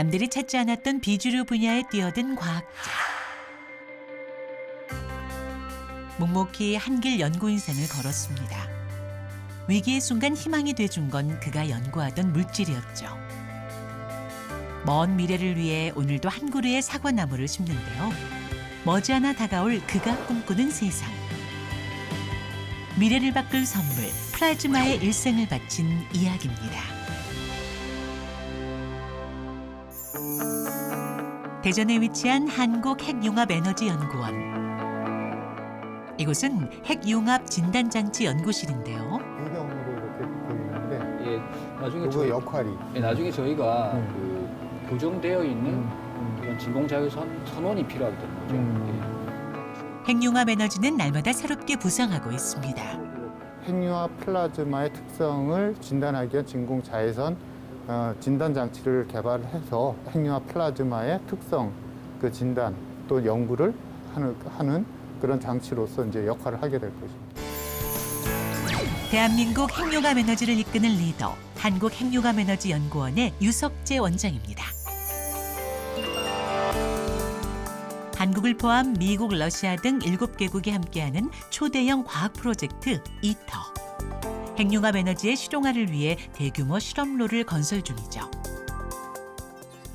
남들이 찾지 않았던 비주류 분야에 뛰어든 과학자. 묵묵히 한길 연구 인생을 걸었습니다. 위기의 순간 희망이 돼준 건 그가 연구하던 물질이었죠. 먼 미래를 위해 오늘도 한 그루의 사과나무를 심는데요. 머지않아 다가올 그가 꿈꾸는 세상. 미래를 바꿀 선물, 플라즈마의 일생을 바친 이야기입니다. 대전에 위치한 한국핵융합에너지연구원. 이곳은 핵융합 진단장치 연구실인데요. 유형으로 이렇게 보이는데 예, 나중에 그 역할이 나중에 저희가 그 고정되어 있는 이런 진공자유선 선원이 필요하기 때문에 핵융합에너지는 날마다 새롭게 부상하고 있습니다. 핵융합 플라즈마의 특성을 진단하기 위한 진공 자외선 진단 장치를 개발해서 핵융합 플라즈마의 특성, 그 진단 또 연구를 하는 그런 장치로서 이제 역할을 하게 될 것입니다. 대한민국 핵융합에너지를 이끄는 리더, 한국핵융합에너지연구원의 유석재 원장입니다. 한국을 포함 미국, 러시아 등 7개국이 함께하는 초대형 과학 프로젝트 이터. 핵융합 에너지의 실용화를 위해 대규모 실험로를 건설 중이죠.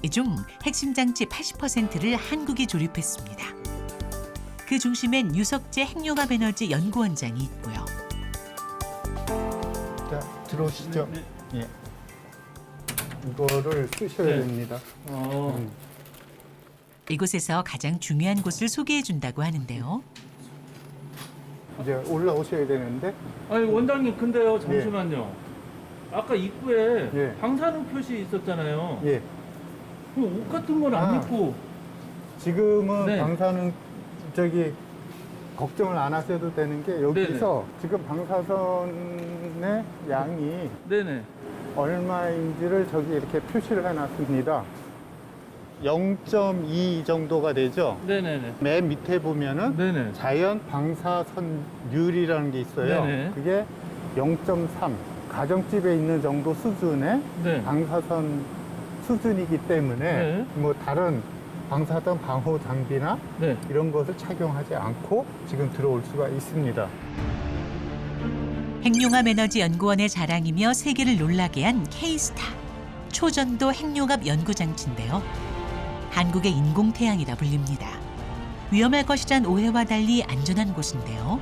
이 중 핵심 장치 80%를 한국이 조립했습니다. 그 중심엔 유석재 핵융합 에너지 연구원장이 있고요. 자, 들어오시죠. 예. 이거를 쓰셔야 됩니다. 이곳에서 가장 중요한 곳을 소개해 준다고 하는데요. 이제 올라오셔야 되는데 아니 원장님 근데요 잠시만요. 아까 입구에 예. 방사능 표시 있었잖아요. 예. 그럼 옷 같은 건 안 아. 입고 지금은 네. 방사능 걱정을 안 하셔도 되는 게 여기서 지금 방사선의 양이 네네. 얼마인지를 저기 이렇게 표시를 해놨습니다. 0.2 정도가 되죠. 네네네. 맨 밑에 보면은 네네. 자연 방사선율이라는 게 있어요. 네네. 그게 0.3 가정집에 있는 정도 수준의 네. 방사선 수준이기 때문에 네. 뭐 다른 방사선 방호 장비나 네. 이런 것을 착용하지 않고 지금 들어올 수가 있습니다. 핵융합에너지연구원의 자랑이며 세계를 놀라게 한 K-스타. 초전도 핵융합 연구장치인데요. 한국의 인공태양이라 불립니다. 위험할 것이란 오해와 달리 안전한 곳인데요.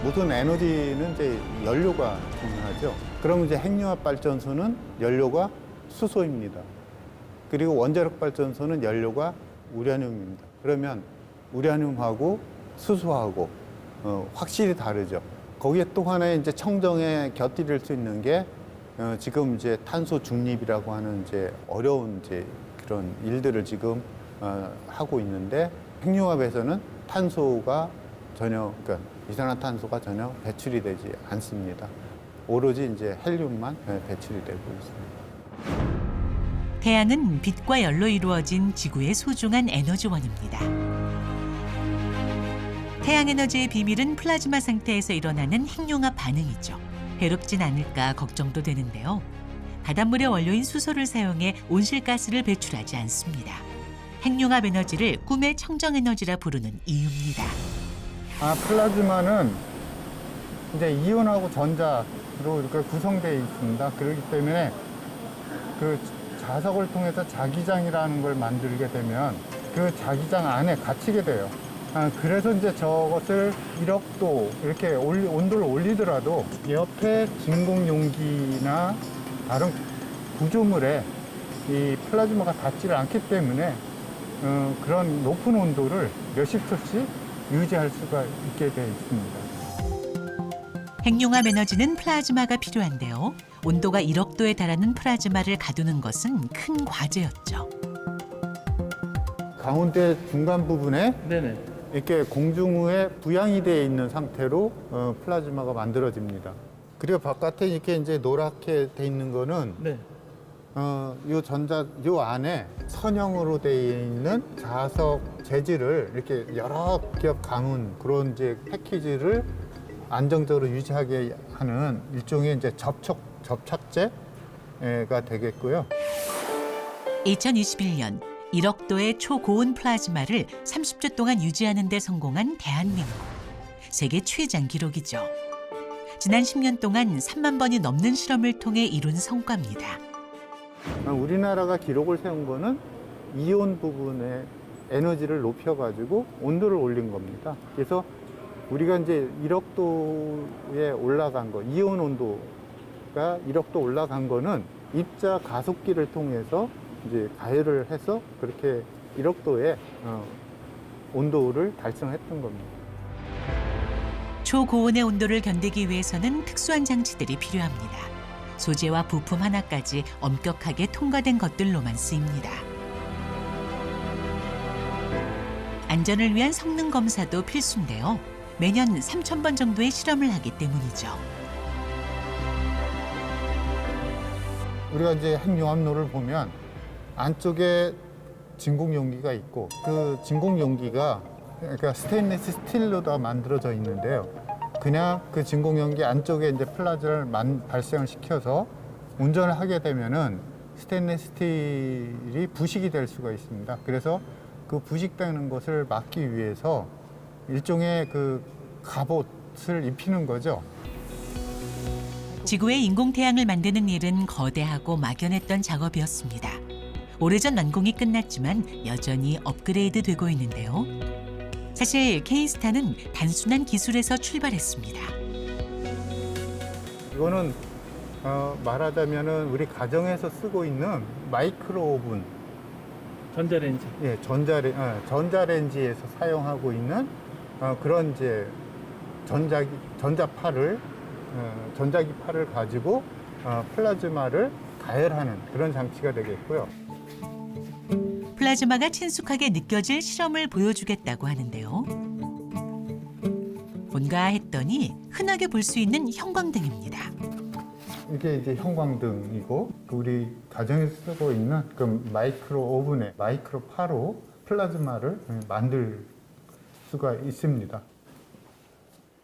모든 에너지는 이제 연료가 중요하죠. 그러면 이제 핵융합 발전소는 연료가 수소입니다. 그리고 원자력 발전소는 연료가 우라늄입니다. 그러면 우라늄하고 수소하고 확실히 다르죠. 거기에 또 하나의 이제 청정에 곁들일 수 있는 게 지금 이제 탄소 중립이라고 하는 이제 어려운 이제 그런 일들을 지금 하고 있는데 핵융합에서는 탄소가 전혀 그러니까 이산화탄소가 전혀 배출이 되지 않습니다. 오로지 이제 헬륨만 배출이 되고 있습니다. 태양은 빛과 열로 이루어진 지구의 소중한 에너지원입니다. 태양 에너지의 비밀은 플라즈마 상태에서 일어나는 핵융합 반응이죠. 해롭진 않을까 걱정도 되는데요. 바닷물의 원료인 수소를 사용해 온실가스를 배출하지 않습니다. 핵융합 에너지를 꿈의 청정 에너지라 부르는 이유입니다. 플라즈마는 이제 이온하고 전자로 이렇게 구성되어 있습니다. 그렇기 때문에 그 자석을 통해서 자기장이라는 걸 만들게 되면 그 자기장 안에 갇히게 돼요. 그래서 이제 저것을 1억 도 이렇게 온도를 올리더라도 옆에 진공 용기나 다른 구조물에 이 플라즈마가 닿지를 않기 때문에 그런 높은 온도를 몇십 초씩 유지할 수가 있게 되어 있습니다. 핵융합 에너지는 플라즈마가 필요한데요. 온도가 1억 도에 달하는 플라즈마를 가두는 것은 큰 과제였죠. 가운데 중간 부분에 네네. 이렇게 공중에 부양이 되어 있는 상태로 플라즈마가 만들어집니다. 그리고 바깥에 이렇게 이제 노랗게 돼 있는 거는 네. 요 안에 선형으로 되어 있는 자석 재질을 이렇게 여러 겹 감은 그런 이제 패키지를 안정적으로 유지하게 하는 일종의 이제 접착제가 되겠고요. 2021년 1억 도의 초고온 플라즈마를 30초 동안 유지하는 데 성공한 대한민국. 세계 최장 기록이죠. 지난 10년 동안 3만 번이 넘는 실험을 통해 이룬 성과입니다. 우리나라가 기록을 세운 거는 이온 부분의 에너지를 높여가지고 온도를 올린 겁니다. 그래서 우리가 이제 1억 도에 올라간 거, 이온 온도가 1억 도 올라간 거는 입자 가속기를 통해서 이제 가열을 해서 그렇게 1억 도의 온도를 달성했던 겁니다. 초고온의 온도를 견디기 위해서는 특수한 장치들이 필요합니다. 소재와 부품 하나까지 엄격하게 통과된 것들로만 쓰입니다. 안전을 위한 성능 검사도 필수인데요. 매년 3,000번 정도의 실험을 하기 때문이죠. 우리가 이제 핵융합로를 보면 안쪽에 진공 용기가 있고 그 진공 용기가 그러니까 스테인리스 스틸로 다 만들어져 있는데요. 그냥 그 진공 용기 안쪽에 이제 플라즈를 발생을 시켜서 운전을 하게 되면은 스테인리스 스틸이 부식이 될 수가 있습니다. 그래서 그 부식되는 것을 막기 위해서 일종의 그 갑옷을 입히는 거죠. 지구의 인공태양을 만드는 일은 거대하고 막연했던 작업이었습니다. 오래전 완공이 끝났지만 여전히 업그레이드 되고 있는데요. 사실 K스타는 단순한 기술에서 출발했습니다. 이거는 말하자면은 우리 가정에서 쓰고 있는 마이크로 오븐, 전자레인지. 예, 전자레인지에서 사용하고 있는 그런 이제 전자기 팔을 가지고 플라즈마를 가열하는 그런 장치가 되겠고요. 플라즈마가 친숙하게 느껴질 실험을 보여주겠다고 하는데요. 뭔가 했더니 흔하게 볼 수 있는 형광등입니다. 이게 이제 형광등이고 우리 가정에서 쓰고 있는 그 마이크로 오븐에 마이크로 파로 플라즈마를 만들 수가 있습니다.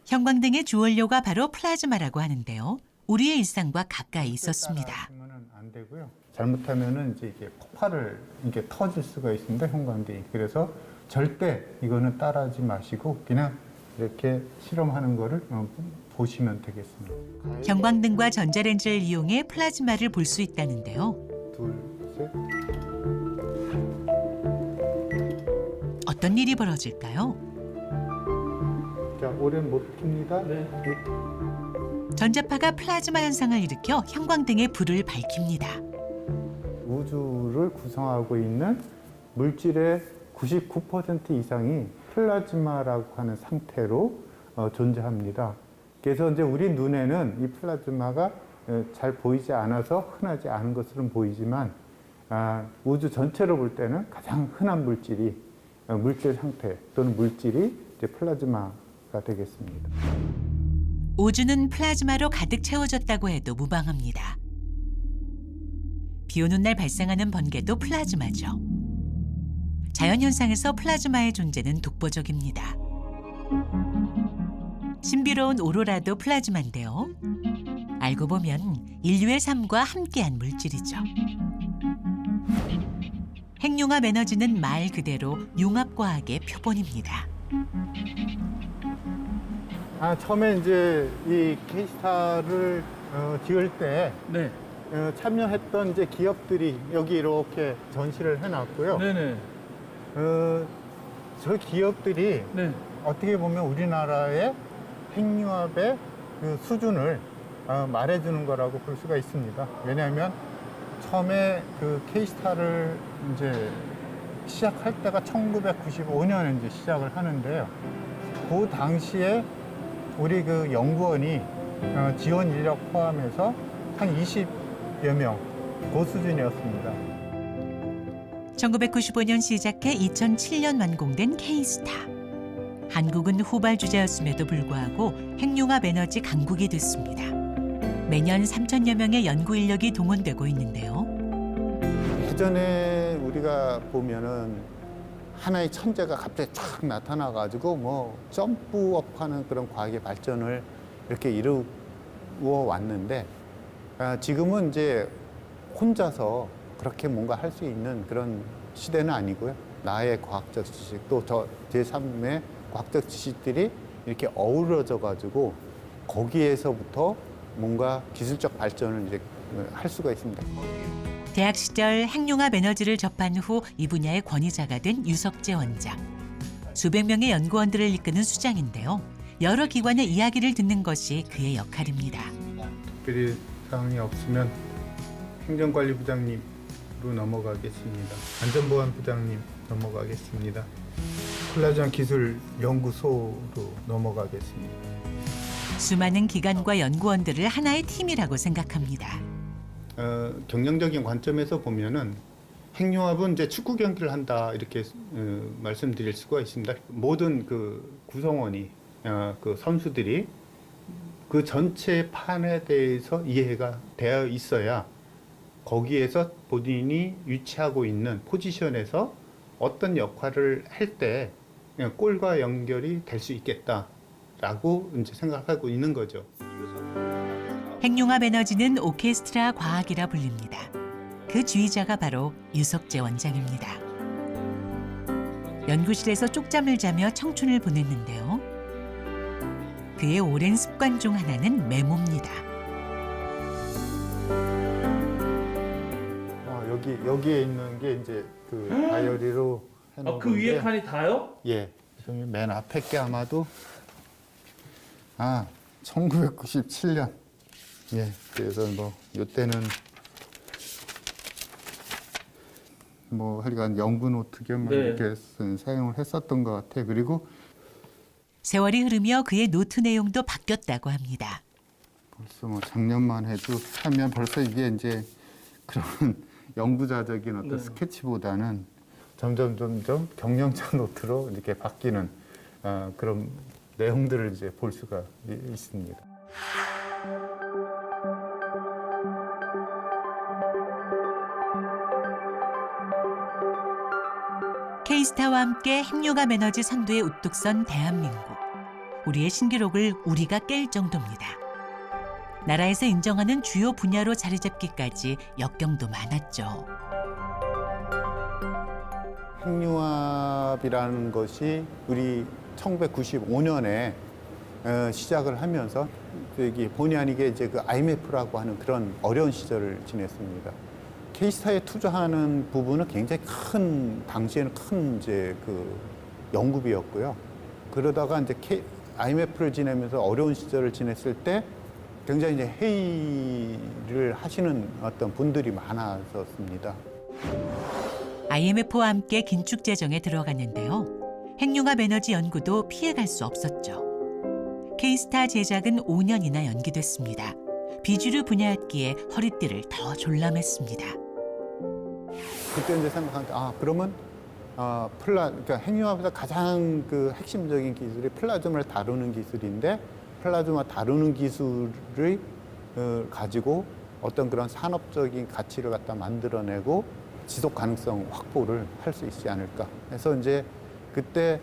형광등의 주원료가 바로 플라즈마라고 하는데요. 우리의 일상과 가까이 있었습니다. 따라하시면은 안 되고요. 잘못하면은 이제 이게 폭발을 이게 터질 수가 있습니다. 형광등이. 그래서 절대 이거는 따라하지 마시고 그냥 이렇게 실험하는 거를 보시면 되겠습니다. 형광등과 전자레인지를 이용해 플라즈마를 볼 수 있다는데요. 둘, 셋. 어떤 일이 벌어질까요? 자, 오랜 못 킵니다. 네. 전자파가 플라즈마 현상을 일으켜 형광등의 불을 밝힙니다. 우주를 구성하고 있는 물질의 99% 이상이 플라즈마라고 하는 상태로 존재합니다. 그래서 이제 우리 눈에는 이 플라즈마가 잘 보이지 않아서 흔하지 않은 것으로 보이지만 우주 전체로 볼 때는 가장 흔한 물질이 물질 상태 또는 물질이 이제 플라즈마가 되겠습니다. 우주는 플라즈마로 가득 채워졌다고 해도 무방합니다. 비 오는 날 발생하는 번개도 플라즈마죠. 자연현상에서 플라즈마의 존재는 독보적입니다. 신비로운 오로라도 플라즈마인데요. 알고 보면 인류의 삶과 함께한 물질이죠. 핵융합 에너지는 말 그대로 융합과학의 표본입니다. 처음에 이제 이 K스타를 지을 때 네. 참여했던 이제 기업들이 여기 이렇게 전시를 해놨고요. 네네. 저 기업들이 네. 어떻게 보면 우리나라의 핵융합의 그 수준을 말해주는 거라고 볼 수가 있습니다. 왜냐하면 처음에 그 K스타를 이제 시작할 때가 1995년에 이제 시작을 하는데요. 그 당시에 우리 그 연구원이 지원 인력 포함해서 한 20여 명, 그 수준이었습니다. 1995년 시작해 2007년 완공된 K스타. 한국은 후발 주자였음에도 불구하고 핵융합 에너지 강국이 됐습니다. 매년 3천여 명의 연구 인력이 동원되고 있는데요. 예전에 우리가 보면은 하나의 천재가 갑자기 쫙 나타나가지고 뭐 점프업하는 그런 과학의 발전을 이렇게 이루어 왔는데 지금은 이제 혼자서 그렇게 뭔가 할 수 있는 그런 시대는 아니고요. 나의 과학적 지식 또 저 제3의 과학적 지식들이 이렇게 어우러져 가지고 거기에서부터 뭔가 기술적 발전을 이제 할 수가 있습니다. 대학 시절 핵융합 에너지를 접한 후 이 분야의 권위자가 된 유석재 원장. 수백 명의 연구원들을 이끄는 수장인데요. 여러 기관의 이야기를 듣는 것이 그의 역할입니다. 특별히 사항이 없으면 행정관리부장님으로 넘어가겠습니다. 안전보안부장님 넘어가겠습니다. 플라즈마 기술 연구소로 넘어가겠습니다. 수많은 기관과 연구원들을 하나의 팀이라고 생각합니다. 경영적인 관점에서 보면은 핵융합은 이제 축구 경기를 한다 이렇게 말씀드릴 수가 있습니다. 모든 그 구성원이 그 선수들이 그 전체 판에 대해서 이해가 되어 있어야 거기에서 본인이 위치하고 있는 포지션에서 어떤 역할을 할 때 골과 연결이 될 수 있겠다라고 이제 생각하고 있는 거죠. 핵융합 에너지는 오케스트라 과학이라 불립니다. 그 주의자가 바로 유석재 원장입니다. 연구실에서 쪽잠을 자며 청춘을 보냈는데요. 그의 오랜 습관 중 하나는 메모입니다. 여기에 있는 게 이제 그 다이어리로 해놓은 그 위에 건데, 칸이 다요? 예, 저기 맨 앞에 게 아마도 1997년. 예, 그래서 뭐 이때는 뭐 하여간 연구 노트 겸 네. 이렇게 사용을 했었던 것 같아요. 그리고 세월이 흐르며 그의 노트 내용도 바뀌었다고 합니다. 벌써 뭐 작년만 해도 하면 벌써 이게 이제 그런 연구자적인 어떤 네. 스케치보다는 점점 경영자 노트로 이렇게 바뀌는 그런 내용들을 이제 볼 수가 있습니다. K스타와 함께 핵융합 에너지 선두에 우뚝 선 대한민국. 우리의 신기록을 우리가 깰 정도입니다. 나라에서 인정하는 주요 분야로 자리 잡기까지 역경도 많았죠. 핵융합이라는 것이 우리 1995년에 시작을 하면서 여기 본의 아니게 이제 그 IMF라고 하는 그런 어려운 시절을 지냈습니다. K스타에 투자하는 부분은 굉장히 당시에는 큰 이제 그 연구비였고요. 그러다가 이제 IMF를 지내면서 어려운 시절을 지냈을 때 굉장히 이제 회의를 하시는 어떤 분들이 많았었습니다. IMF와 함께 긴축 재정에 들어갔는데요. 핵융합 에너지 연구도 피해갈 수 없었죠. K스타 제작은 5년이나 연기됐습니다. 비주류 분야였기에 허리띠를 더 졸라맸습니다. 그때 이제 생각한 게 그러면 그러니까 핵융합에서 가장 그 핵심적인 기술이 플라즈마를 다루는 기술인데 플라즈마 다루는 기술을 가지고 어떤 그런 산업적인 가치를 갖다 만들어내고 지속 가능성 확보를 할 수 있지 않을까. 그래서 이제 그때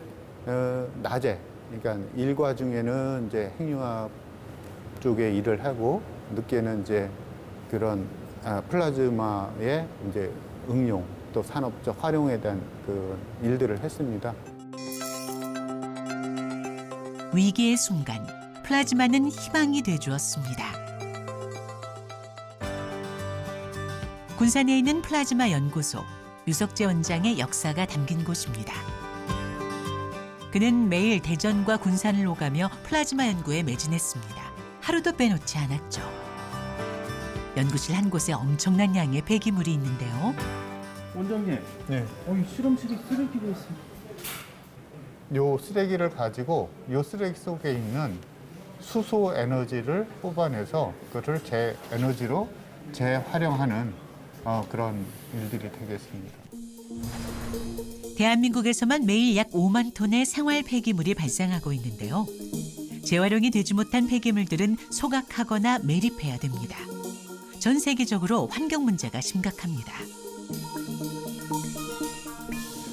낮에 그러니까 일과 중에는 이제 핵융합 쪽에 일을 하고 늦게는 이제 그런 플라즈마의 이제 응용 또 산업적 활용에 대한 그 일들을 했습니다. 위기의 순간 플라즈마는 희망이 되주었습니다. 군산에 있는 플라즈마 연구소, 유석재 원장의 역사가 담긴 곳입니다. 그는 매일 대전과 군산을 오가며 플라즈마 연구에 매진했습니다. 하루도 빼놓지 않았죠. 연구실 한 곳에 엄청난 양의 폐기물이 있는데요. 원장님, 네. 이 실험실이 쓰레기가 있습니다. 요 쓰레기를 가지고 요 쓰레기 속에 있는 수소 에너지를 뽑아내서 그것을 에너지로 재활용하는 그런 일들이 되겠습니다. 대한민국에서만 매일 약 5만 톤의 생활 폐기물이 발생하고 있는데요. 재활용이 되지 못한 폐기물들은 소각하거나 매립해야 됩니다. 전 세계적으로 환경 문제가 심각합니다.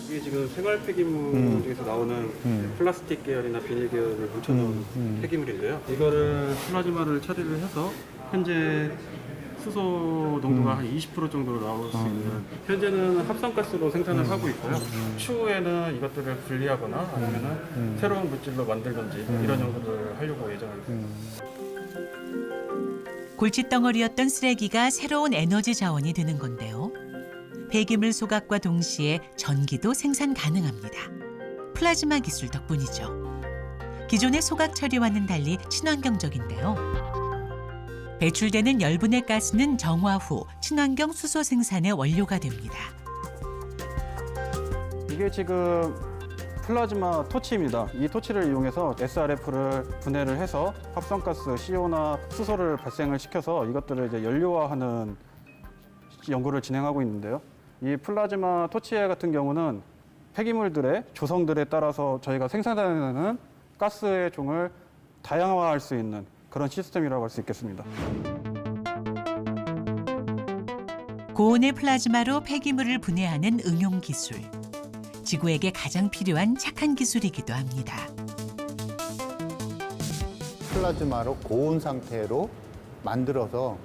이게 지금 생활 폐기물 중에서 나오는 플라스틱 계열이나 비닐 계열을 묻혀놓은 폐기물인데요. 이거를 플라즈마를 처리를 해서 현재 수소 농도가 한 20% 정도로 나올 수 있는, 현재는 합성가스로 생산을 하고 있고요. 추후에는 이것들을 분리하거나 아니면은 새로운 물질로 만들든지 이런 연구를 하려고 예정하고 있습니다. 골칫덩어리였던 쓰레기가 새로운 에너지 자원이 되는 건데요. 폐기물 소각과 동시에 전기도 생산 가능합니다. 플라즈마 기술 덕분이죠. 기존의 소각 처리와는 달리 친환경적인데요. 배출되는 열분의 가스는 정화 후 친환경 수소 생산의 원료가 됩니다. 이게 지금 플라즈마 토치입니다. 이 토치를 이용해서 SRF를 분해를 해서 합성가스, CO나 수소를 발생을 시켜서 이것들을 이제 연료화하는 연구를 진행하고 있는데요. 이 플라즈마 토치 같은 경우는 폐기물들의 조성들에 따라서 저희가 생산하는 가스의 종을 다양화할 수 있는 그런 시스템이라고 할 수 있겠습니다. 고온의 플라즈마로 폐기물을 분해하는 응용 기술. 지구에게 가장 필요한 착한 기술이기도 합니다. 플라즈마로 고온 상태로 만들어서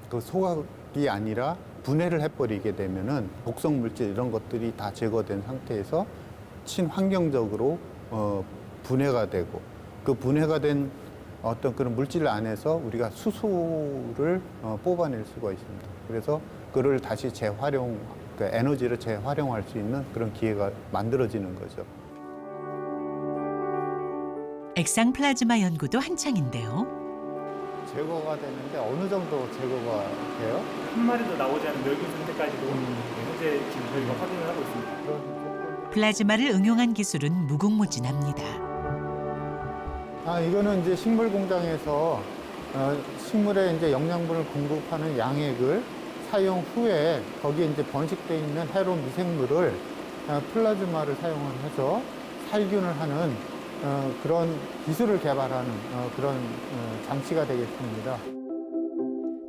그 소각이 아니라 분해를 해버리게 되면은 독성 물질 이런 것들이 다 제거된 상태에서 친환경적으로 분해가 되고, 그 분해가 된 어떤 그런 물질 안에서 우리가 수소를 뽑아낼 수가 있습니다. 그래서 그를 다시 재활용, 그 에너지를 재활용할 수 있는 그런 기회가 만들어지는 거죠. 액상 플라즈마 연구도 한창인데요. 제거가 되는데 어느 정도 제거가 돼요? 한 마리도 나오지 않은 멸균 상태까지도 현재 지금 저희가 확인을 하고 있습니다. 플라즈마를 응용한 기술은 무궁무진합니다. 이거는 이제 식물 공장에서 식물에 이제 영양분을 공급하는 양액을 사용 후에 거기에 이제 번식돼 있는 해로운 미생물을 플라즈마를 사용을 해서 살균을 하는 그런 기술을 개발하는 그런 장치가 되겠습니다.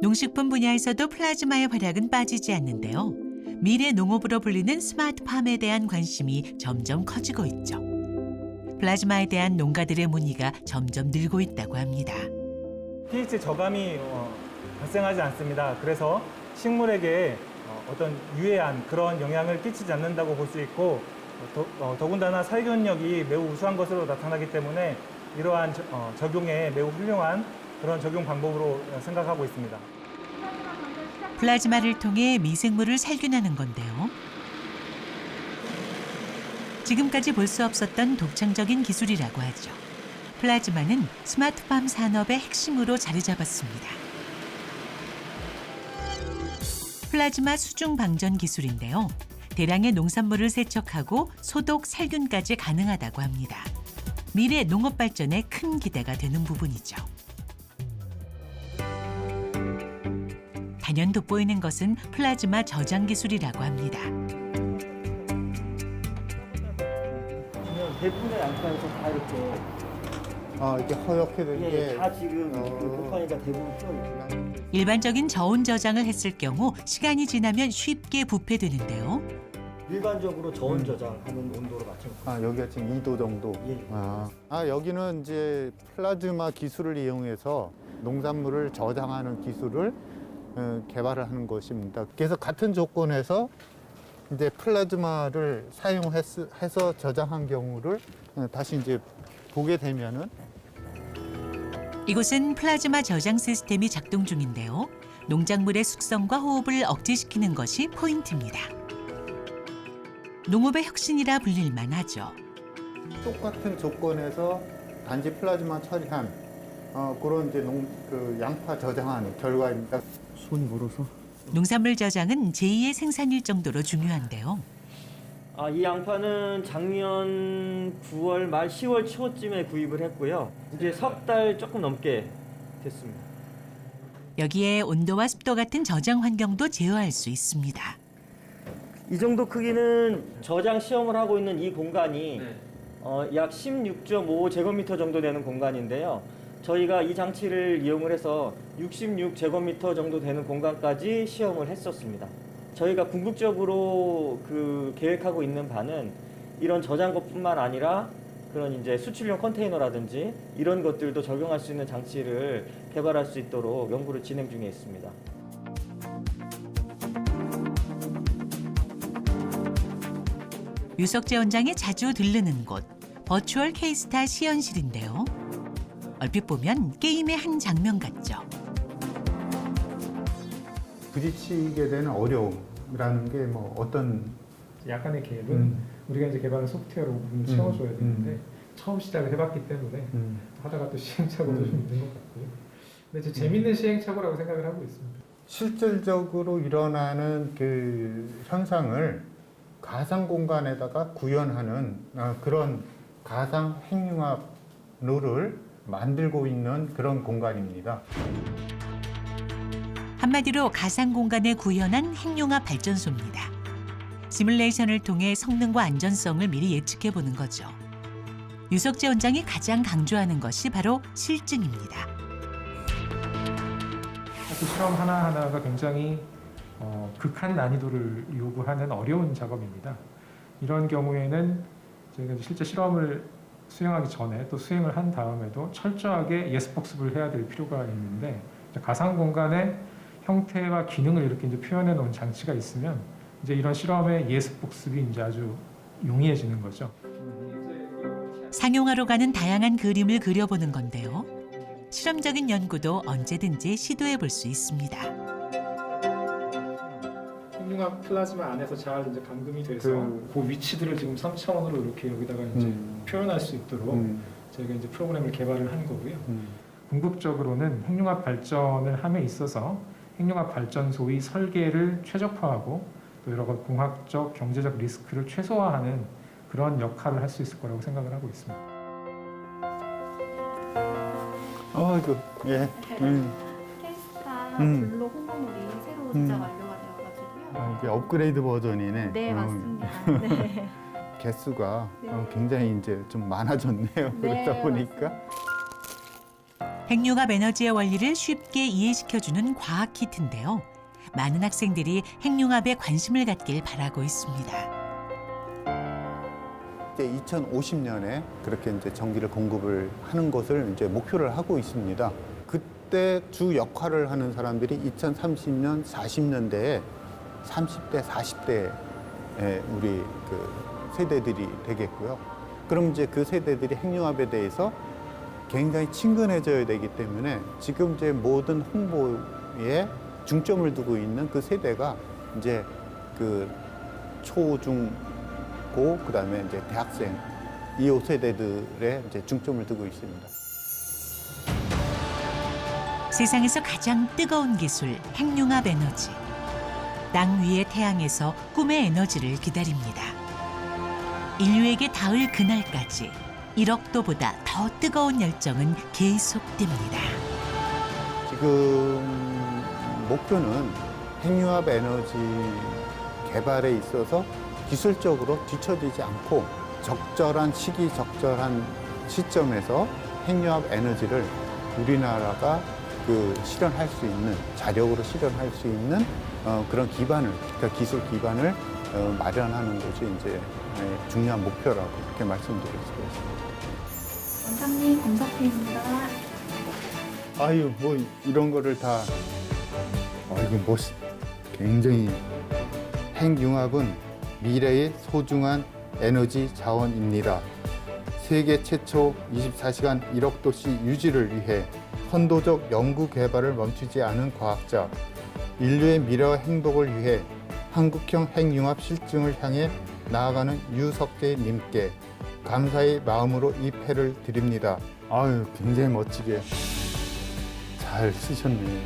농식품 분야에서도 플라즈마의 활약은 빠지지 않는데요. 미래 농업으로 불리는 스마트팜에 대한 관심이 점점 커지고 있죠. 플라즈마에 대한 농가들의 문의가 점점 늘고 있다고 합니다. pH 저감이 발생하지 않습니다. 그래서 식물에게 어떤 유해한 그런 영향을 끼치지 않는다고 볼 수 있고, 더군다나 살균력이 매우 우수한 것으로 나타나기 때문에 이러한 적용에 매우 훌륭한 그런 적용 방법으로 생각하고 있습니다. 플라즈마를 통해 미생물을 살균하는 건데요. 지금까지 볼 수 없었던 독창적인 기술이라고 하죠. 플라즈마는 스마트팜 산업의 핵심으로 자리 잡았습니다. 플라즈마 수중 방전 기술인데요. 대량의 농산물을 세척하고 소독, 살균까지 가능하다고 합니다. 미래 농업 발전에 큰 기대가 되는 부분이죠. 단연 돋보이는 것은 플라즈마 저장 기술이라고 합니다. 대부분의 양파에서 다 이렇게 이렇게 허옇게 된 게 다 지금 그 곰팡이가 대부분 풀어있어요. 일반적인 저온 저장을 했을 경우 시간이 지나면 쉽게 부패되는데요. 일반적으로 저온 저장하는 온도로 맞춰. 여기가 지금 2도 정도. 예. 여기는 이제 플라즈마 기술을 이용해서 농산물을 저장하는 기술을 개발을 하는 것입니다. 그래서 같은 조건에서 이제 플라즈마를 사용해서 저장한 경우를 다시 이제 보게 되면은 이곳은 플라즈마 저장 시스템이 작동 중인데요. 농작물의 숙성과 호흡을 억제시키는 것이 포인트입니다. 농업의 혁신이라 불릴 만하죠. 똑같은 조건에서 단지 플라즈마 처리한 그런 이제 양파 저장한 결과입니다. 손이 멀어서. 농산물 저장은 제2의 생산일 정도로 중요한데요. 이 양파는 작년 9월 말 10월 초쯤에 구입을 했고요. 이제 석 달 조금 넘게 됐습니다. 여기에 온도와 습도 같은 저장 환경도 제어할 수 있습니다. 이 정도 크기는 저장 시험을 하고 있는 이 공간이 약 16.5제곱미터 정도 되는 공간인데요. 저희가 이 장치를 이용을 해서 66제곱미터 정도 되는 공간까지 시험을 했었습니다. 저희가 궁극적으로 계획하고 있는 바는 이런 저장고뿐만 아니라 그런 이제 수출용 컨테이너라든지 이런 것들도 적용할 수 있는 장치를 개발할 수 있도록 연구를 진행 중에 있습니다. 유석재 원장이 자주 들르는 곳, 버추얼 K스타 시연실인데요. 얼핏 보면 게임의 한 장면 같죠. 부딪히게 되는 어려움이라는 게 뭐 어떤 약간의 갭은 우리가 이제 개발한 소프트웨어로 부분을 채워줘야 되는데 처음 시작을 해봤기 때문에 하다가 또 시행착오도 좀 있는 것 같고요. 근데 이제 재밌는 시행착오라고 생각을 하고 있습니다. 실질적으로 일어나는 그 현상을 가상 공간에다가 구현하는 그런 가상 핵융합 룰을 만들고 있는 그런 공간입니다. 한마디로 가상 공간에 구현한 핵융합 발전소입니다. 시뮬레이션을 통해 성능과 안전성을 미리 예측해 보는 거죠. 유석재 원장이 가장 강조하는 것이 바로 실증입니다. 그 실험 하나하나가 굉장히 극한 난이도를 요구하는 어려운 작업입니다. 이런 경우에는 저희가 실제 실험을 수행하기 전에 또 수행을 한 다음에도 철저하게 예습복습을 해야 될 필요가 있는데 가상 공간의 형태와 기능을 이렇게 이제 표현해 놓은 장치가 있으면 이제 이런 실험의 예습복습이 이제 아주 용이해지는 거죠. 상용화로 가는 다양한 그림을 그려보는 건데요. 실험적인 연구도 언제든지 시도해 볼 수 있습니다. 핵융합 플라즈마 안에서 잘 이제 감금이 돼서 그 위치들을 지금 3차원으로 이렇게 여기다가 이제 표현할 수 있도록 저희가 이제 프로그램을 개발을 한 거고요. 궁극적으로는 핵융합 발전을 함에 있어서 핵융합 발전소의 설계를 최적화하고 또 여러 가지 공학적, 경제적 리스크를 최소화하는 그런 역할을 할 수 있을 거라고 생각을 하고 있습니다. 아이고, 예. K스타 블로 홍보물이 새로 제작 완료가 되어가지고요. 이게 업그레이드 버전이네. 네, 맞습니다. 네. 개수가 네. 굉장히 이제 좀 많아졌네요. 네, 그러다 보니까. 핵융합 에너지의 원리를 쉽게 이해시켜주는 과학 키트인데요. 많은 학생들이 핵융합에 관심을 갖길 바라고 있습니다. 이제 2050년에 그렇게 이제 전기를 공급을 하는 것을 이제 목표를 하고 있습니다. 그때 주 역할을 하는 사람들이 2030년, 40년대에 30대, 40대에 우리 그 세대들이 되겠고요. 그럼 이제 그 세대들이 핵융합에 대해서 굉장히 친근해져야 되기 때문에 지금 이제 모든 홍보에 중점을 두고 있는 그 세대가 이제 그 초, 중, 고, 그다음에 이제 대학생 이 5세대들의 이제 중점을 두고 있습니다. 세상에서 가장 뜨거운 기술 핵융합 에너지. 땅 위의 태양에서 꿈의 에너지를 기다립니다. 인류에게 닿을 그날까지 1억 도보다 더 뜨거운 열정은 계속됩니다. 지금 목표는 핵융합 에너지 개발에 있어서 기술적으로 뒤처지지 않고 적절한 시기, 적절한 시점에서 핵융합 에너지를 우리나라가 그 실현할 수 있는, 자력으로 실현할 수 있는 그런 기반을, 그러니까 기술 기반을 마련하는 것이 이제 중요한 목표라고 그렇게 말씀드릴 수가 있습니다. 원장님, 검사팀입니다. 아유, 뭐 이런 거를 다, 아이고, 굉장히 핵융합은 미래의 소중한 에너지 자원입니다. 세계 최초 24시간 1억 도시 유지를 위해 선도적 연구 개발을 멈추지 않은 과학자, 인류의 미래와 행복을 위해 한국형 핵융합 실증을 향해 나아가는 유석재 님께 감사의 마음으로 이 패를 드립니다. 아유, 굉장히 멋지게 잘 쓰셨네요.